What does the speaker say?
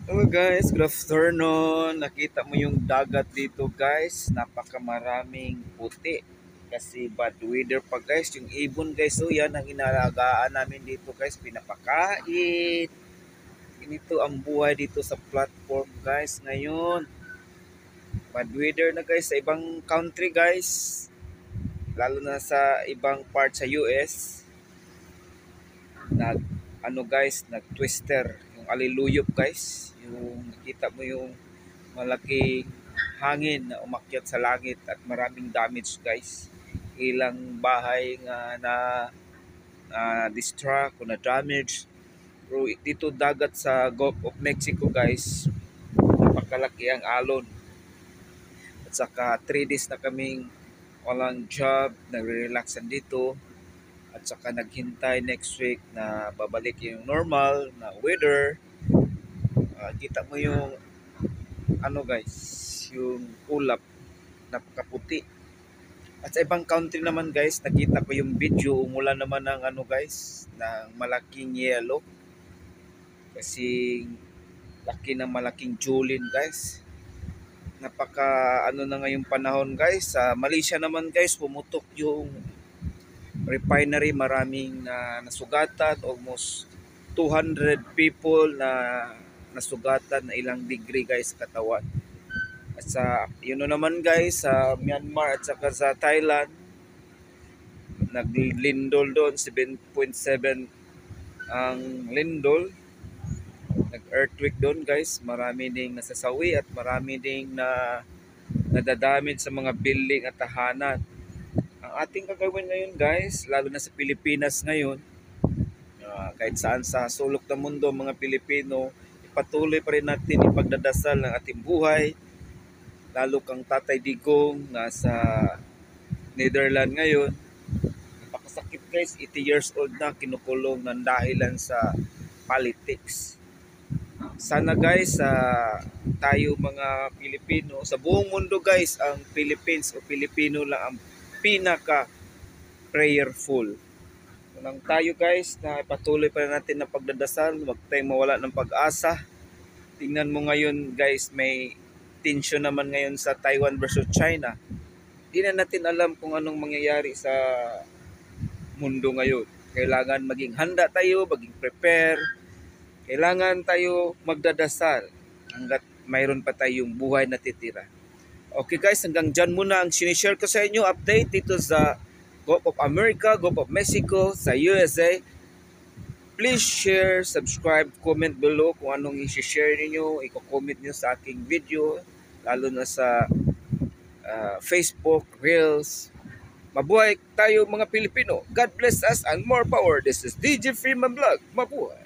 Hello guys, good afternoon. Nakita mo yung dagat dito guys. Napakamaraming puti. Kasi bad weather pa guys. Yung ibon guys, so yan ang inalagaan namin dito guys. Pinapakain. Ganito ang buhay dito sa platform guys ngayon. Bad weather na guys sa ibang country guys. Lalo na sa ibang part sa US. Nag ano guys, nag-twister. Yung aliluyop guys. Yung nakita mo yung malaking hangin na umakyat sa langit at maraming damage guys. Ilang bahay nga na distract o na damage. Pero dito dagat sa Gulf of Mexico guys, napakalaki ang alon. At saka 3 days na kaming walang job, nagre-relaxan dito. At saka naghintay next week na babalik yung normal na weather. Kita mo yung ano guys, yung ulap, napakaputi. At sa ibang country naman guys, nakita ko yung video, umulan naman ng ano guys, ng malaking yellow. Kasi laki ng malaking julin guys. Napaka ano na ngayong panahon guys. Sa Malaysia naman guys, pumutok yung refinery, maraming nasugatan, almost 200 people na nasugatan na ilang degree guys katawan. At sa yun naman guys sa Myanmar at saka sa Thailand, naglindol doon 7.7 ang lindol. Nag-earthquake doon guys. Marami ding nasasawi at marami ding nadadamage sa mga building at tahanan. Ang ating gagawin ngayon guys, lalo na sa Pilipinas ngayon, kahit saan sa sulok ng mundo mga Pilipino, ipatuloy pa rin natin ipagdadasal ng ating buhay. Lalo kang Tatay Digong nasa Netherlands ngayon. Napakasakit guys, 80 years old na, kinukulong ng dahilan sa politics. Sana guys, tayo mga Pilipino, sa buong mundo guys, ang Philippines o Pilipino lang ang pinaka prayerful. Nang tayo guys, na patuloy pa natin na pagdadasal, huwag tayong mawala ng pag-asa. Tingnan mo ngayon guys, may tension naman ngayon sa Taiwan versus China. Di na natin alam kung anong mangyayari sa mundo ngayon. Kailangan maging handa tayo, maging prepare. Kailangan tayo magdadasal hanggat mayroon pa tayong buhay na titira. Okay guys, hanggang dyan muna ang sinishare ko sa inyo. Update dito sa Gulf of America, Gulf of Mexico, sa USA. Please share, subscribe, comment below kung anong i-share niyo, i-comment niyo sa aking video, lalo na sa Facebook, Reels. Mabuhay tayo mga Pilipino. God bless us and more power. This is DJ Freeman Vlog. Mabuhay!